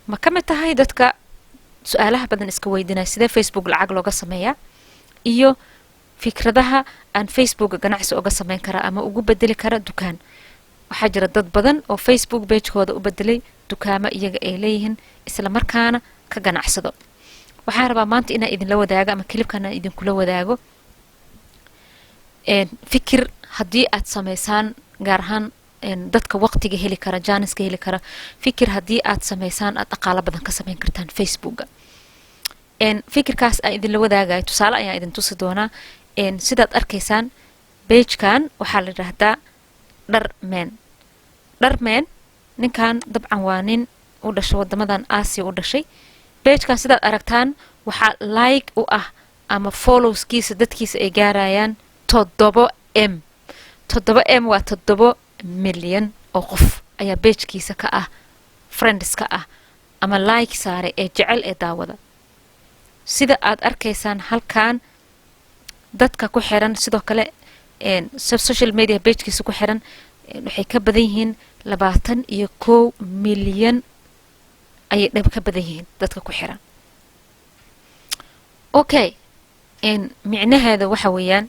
ma kamid tahay dadka su'aalaha badan iska weydiinaya sidee Facebook lacag looga sameeyaa iyo fikradaha aan Facebook ganacsi uga sameyn kara ama ugu bedeli kara dukaan waxaa jira dad badan oo Facebook page-kooda u bedelay dukaamo iyaga ay leeyihiin isla markaana ka ganacsado waxaan rabaa maanta inaan idinla wadaago ama klibkana idinkula wadaago fikir haddii aad sameysaan gaar ahaan dadka waqtiga heli kara jaaniska heli kara fikir haddii aad sameysaan aad dhaqaalo badan ka sameyn kartaan Facebooka fikirkaas aan idinla wadaagayo tusaale ayaan idin tusi doonaa sidaad arkaysaan page-kan waxaa la yiraahdaa dharmeen ninkan dabcan waa nin u dhashay wadamadan Aasiya u dhashay page-kan sidaad aragtaan waxaa like u ah ama followskiisa dadkiisa ay gaarayaan 7M waa 7 milyan oo qof ayaa page-kiisa ka ah friends ka ah ama like saare ee jecel ee daawada sida aad arkaysaan halkan dadka ku xiran sidoo kale social media page-kiisa ku xiran waxay ka badan yihiin 21 milyan ayay ka badan yihiin dadka ku xiran okay micnaheedu waxa weeyaan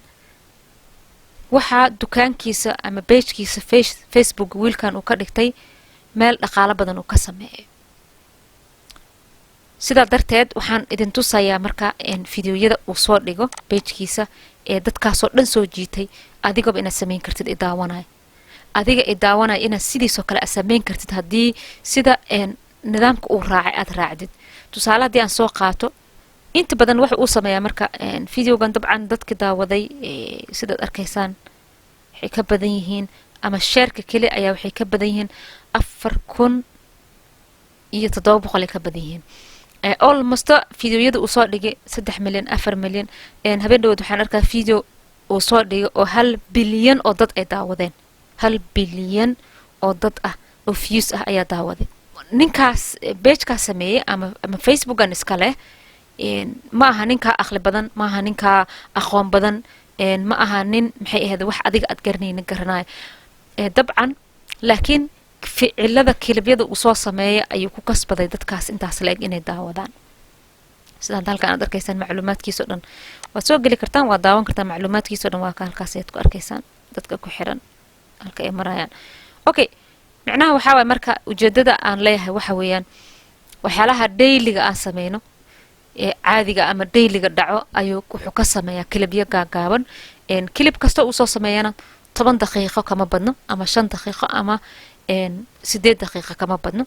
waxa dukaankiisa ama page-kiisa Facebook wiilkan uu ka dhigtay meel dhaqaale badan uu ka sameeyo sida darteed waxaan idin tusayaa marka fiidiyoyada uu soo dhigo page-kiisa ee dadkaas oo dhan soo jiitay adigaba inaad sameyn kartid idaawanay adiga idaawanay inaad sidiisoo kale sameyn kartid haddii sida nidaamka uu raacay aad raacdid tusaale haddii aan soo qaato inta badan waxa uu sameeyaa marka fiidiyogan dabcan dadka daawaday sidaad arkaysaan waxay ka badan yihiin ama sheerka kale ayaa waxay ka badan yihiin 4,700 ka badan yihiin almost fiidiyoyada uu soo dhigay 3 milyan 4 milyan habeen dhawood waxaan arkaa fiidiyo uu soo dhigay oo 1 bilyan oo dad ay daawadeen 1 bilyan oo dad ah oo views ah ayaa daawaday ninkaas page-kaas sameeyay ama Facebookan iska leh ma aha ninka aqli badan ma aha ninka aqoon badan ma aha nin maxay ahayd wax adiga aad garanay dabcan laakiin ficilada kilibyada uu soo sameeyay ayuu ku kasbaday dadkaas intaas leeg inay daawadaan sidaan halkan aad arkaysaan macluumaadkiisa dhan waa soo gali kartaan waa daawan kartaan macluumaadkiisa dhan waa ka halkaas aad ku arkaysaan dadka ku xiran halka ay marayaan okay macnaha waxa way marka ujeedada aan leeyahay waxa weeyaan waxyaalaha daily-ga aan sameeyno caadiga ama daily-ga dhaco ayuu wuxuu ka sameeyaa kilibyo gaagaaban kilib kasta uu soo sameeyana 10 daqiiqo kama badno ama 5 daqiiqo ama 8 daqiiqo kama badno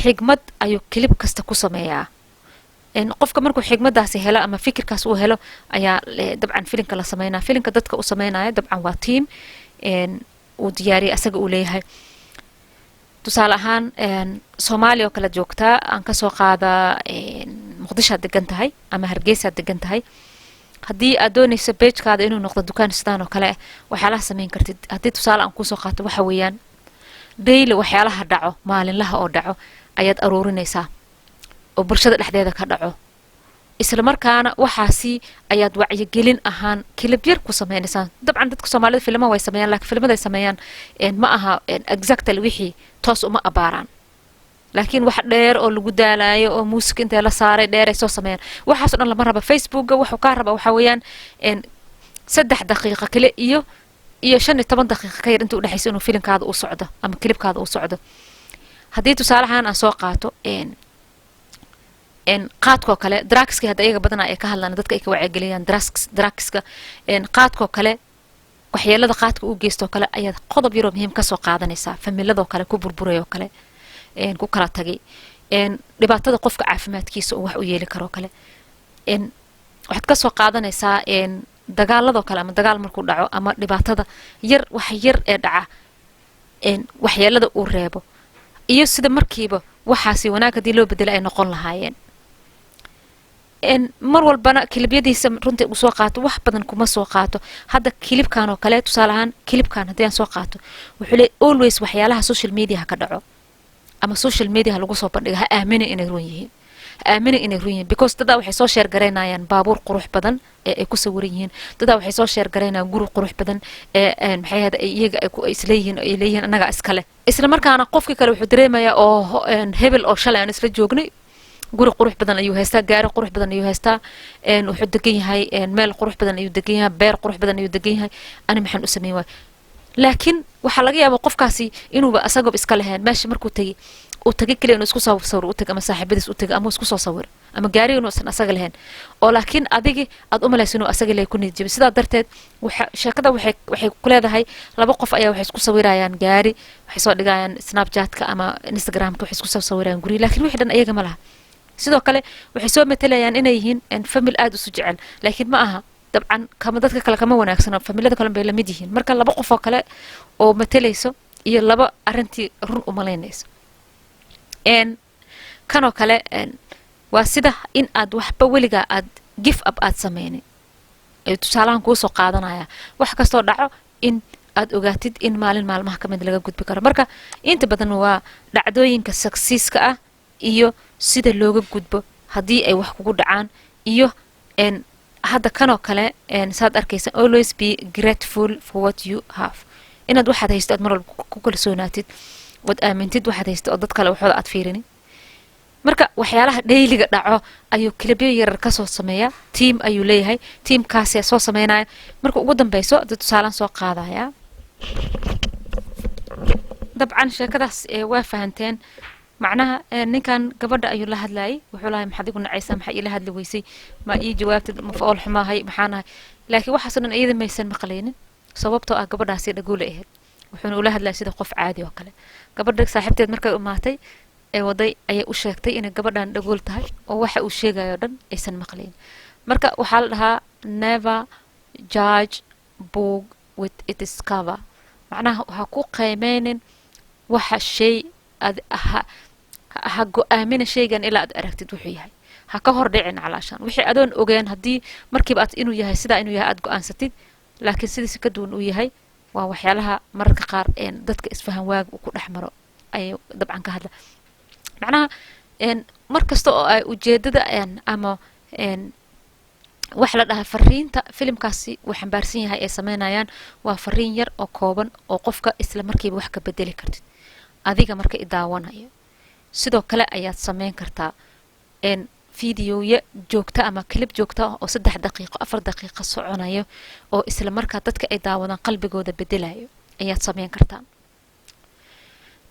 xigmad ayuu kilib kasta ku sameeyaa qofka markuu xigmadaasi helo ama fikirkaas uu helo ayaa dabcan filimka la sameynaa filimka dadka uu sameynaayo dabcan waa team uu diyaariyay asaga uu leeyahay tusaale ahaan Soomaaliya oo kala joogtaa aan ka soo qaadaa Muqdisho degan tahay ama Hargeysa degan tahay haddii aad doonayso page-kaada inuu noqdo dukaan sidaan oo kale waxyaalaha sameyn kartid haddii tusaale aan ku soo qaato waxa weeyaan daily waxyaalaha dhaco maalinlaha oo dhaco ayaad aruurinaysaa oo bulshada dhexdeeda ka dhaco isla markaana waxaasi ayaad wacyigelin ahaan kilib yar ku sameynaysaa dabcan dadka Soomaalida filmo way sameeyaan laakiin filmada ay sameeyaan ma aha exactly wixii toos uma abaaraan laakiin wax dheer oo lagu daalayo oo muusik inta la saaray dheer ay soo sameeyaan waxaas oo dhan lama raba Facebooka wuxuu ka raba waxa weeyaan 3 daqiiqo kale iyo 15 daqiiqo ka yar inta u dhaxayso inuu filimkaada uu socdo ama kilibkaada uu socdo haddii tusaale ahaan aan soo qaato qaadko kale drugska hada iyaga badan ay ka hadlaan dadka ay ka wacyigeliyaan drugska qaadko kale waxyeelada qaadka uu geysto kale ayaad qodob yar oo muhiim ka soo qaadanaysaa familada kale ku burburayo kale ku kala tagay dhibaatada qofka caafimaadkiisa oo wax u yeeli karo kale waxaad ka soo qaadanaysaa dagaalada kale ama dagaal markuu dhaco ama dhibaatada yar wax yar ee dhaca waxyeelada uu reebo iyo sida markiiba waxaasi wanaag hadii loo bedelo ay noqon lahaayeen mar walbana kilibyadiisa runtii uu soo qaato wax badan kuma soo qaato hadda kilibkan oo kale tusaale ahaan kilibkan hadii aan soo qaato wuxuu leeyahay always waxyaalaha social media ka dhaco ama social media lagu soo bandhigo ha aamina inay run yihiin aamina inay run yihiin because dadaa waxay soo sheer garaynayaan baabuur qurux badan ee ay ku sawiran yihiin dadaa waxay soo sheer garaynayaan guri qurux badan ee maxay ahayd iyaga ay isleeyihiin ay leeyihiin anaga iskale isla markaana qofkii kale wuxuu dareemayaa oo hebel oo shalay aan isla joognay guri qurux badan ayuu haystaa gaari qurux badan ayuu haystaa wuxuu degan yahay meel qurux badan ayuu degan yahay beer qurux badan ayuu degan yahay ani maxaan u sameyn waay laakiin waxaa laga yaabaa qofkaasi inuuba asagoo iska lahayn meesha markuu tagay uu tagay kaliya inuu isku soo sawir u tago ama saaxiibadiis u tago ama isku soo sawir ama gaariga inuusan asaga lahayn oo laakiin adigi aad u malayso inuu asaga leeyahay ku niyad jabay sidaa darteed sheekada waxay ku leedahay laba qof ayaa waxay isku sawirayaan gaari waxay soo dhigayaan snapchatka ama instagramka waxay isku soo sawirayaan guri laakiin wixii dhan ayaga ma laha sidoo kale waxay soo matalayaan inay yihiin famil aad u soo jecel laakiin ma aha dabcan kama dadka kale kama wanaagsana familada kale bay la mid yihiin marka laba qof oo kale oo matalayso iyo laba arintii run u malaynayso kanoo kale waa sida in aad waxba weligaa aad give up aad sameynin ay tusaalahan kuu soo qaadanaya wax kastoo dhaco in aad ogaatid in maalin maalmaha ka mid laga gudbi karo marka inta badan waa dhacdooyinka successka ah iyo sida looga gudbo haddii ay wax kugu dhacaan iyo hadda kanoo kale saad arkaysa always be grateful for what you have inaad waxaad haysto aad mar walba ku kalsoonaatid wad aamintid waxaad haysto oo dad kale waxooda aad fiirinin marka waxyaalaha dhayliga dhaco ayuu kilabyo yarar ka soo sameeyaa tiim ayuu leeyahay tiimkaasi soo sameynaya marka ugu dambayso dad tusaalan soo qaadaya dabcan sheekadaas waa fahanteen macnaha ninkan gabadha ayuu la hadlayay wuxuu lahay maxaad igu nacaysaa maxaa ila hadli weysay ma ii jawaabtid ma fool xumahay maxaanahay laakiin waxaas dhan iyada maysan maqlaynin sababtoo ah gabadhaasi dhagoole ahayd wuxuuna ula hadlayay sida qof caadi oo kale gabadha saaxiibteed markay umaatay ee waday ayay u sheegtay inay gabadhan dhagool tahay oo waxa uu sheegayo dhan aysan maqlaynin marka waxaa la dhahaa never judge book with its cover macnaha ha ku qiimeynin waxa shay ad ha go'aamina shaygan ilaa aad aragtid wuxuu yahay ha ka hor dhicin calaashan wixii adoon ogeen haddii markiiba aad inuu yahay sidaa inuu yahay aad go'aansatid laakiin sidiisa ka duwan uu yahay waa waxyaalaha mararka qaar dadka isfahan waaga uu ku dhex maro ayay dabcan ka hadla macnaha mar kasta oo ay ujeedada ama wax la dhahaa fariinta filimkaasi uu xambaarsan yahay ay sameynayaan waa fariin yar oo kooban oo qofka isla markiiba wax ka bedeli kartid adiga marka i daawanayo sidoo kale ayaad sameyn kartaa fiidiyoya joogta ama clip joogta oo 3 daqiiqo 4 daqiiqo soconayo oo isla markaa dadka ay daawadaan qalbigooda bedelayo ayaad sameyn kartaa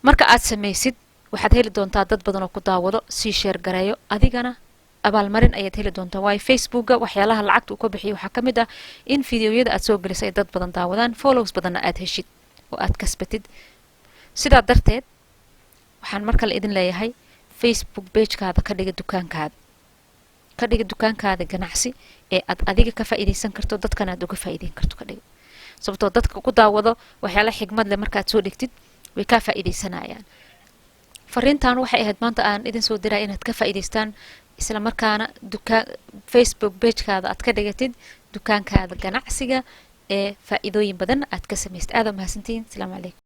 marka aad sameysid waxaad heli doontaa dad badan oo ku daawado si share gareeyo adigana abaalmarin ayaad heli doontaa way facebooka waxyaalaha lacagta uu ka bixiyo waxa kamid ah in fiidiyoyada aad soo gelisay dad badan daawadaan follows badanna aad heshid oo aad kasbatid sidaa darteed waxaan marka la idin leeyahay facebook pagekaada ka dhiga dukaankaada ganacsi ee aad adiga ka faa'iideysan karto dadkana aad uga faa'iideyn karto ka dhigo sababtoo dadka ku daawado waxyaala xigmad leh markaad soo dhigtid way ka faa'iideysanayaan fariintan waxay ahayd maanta aan idin soo diray inaad ka faa'iideystaan isla markaana facebook pagekaada aad ka dhigatid dukaankaada ganacsiga ee faa'iidooyin badan aad ka samaysatid aad mahadsantiin. Assalaamu calaykum.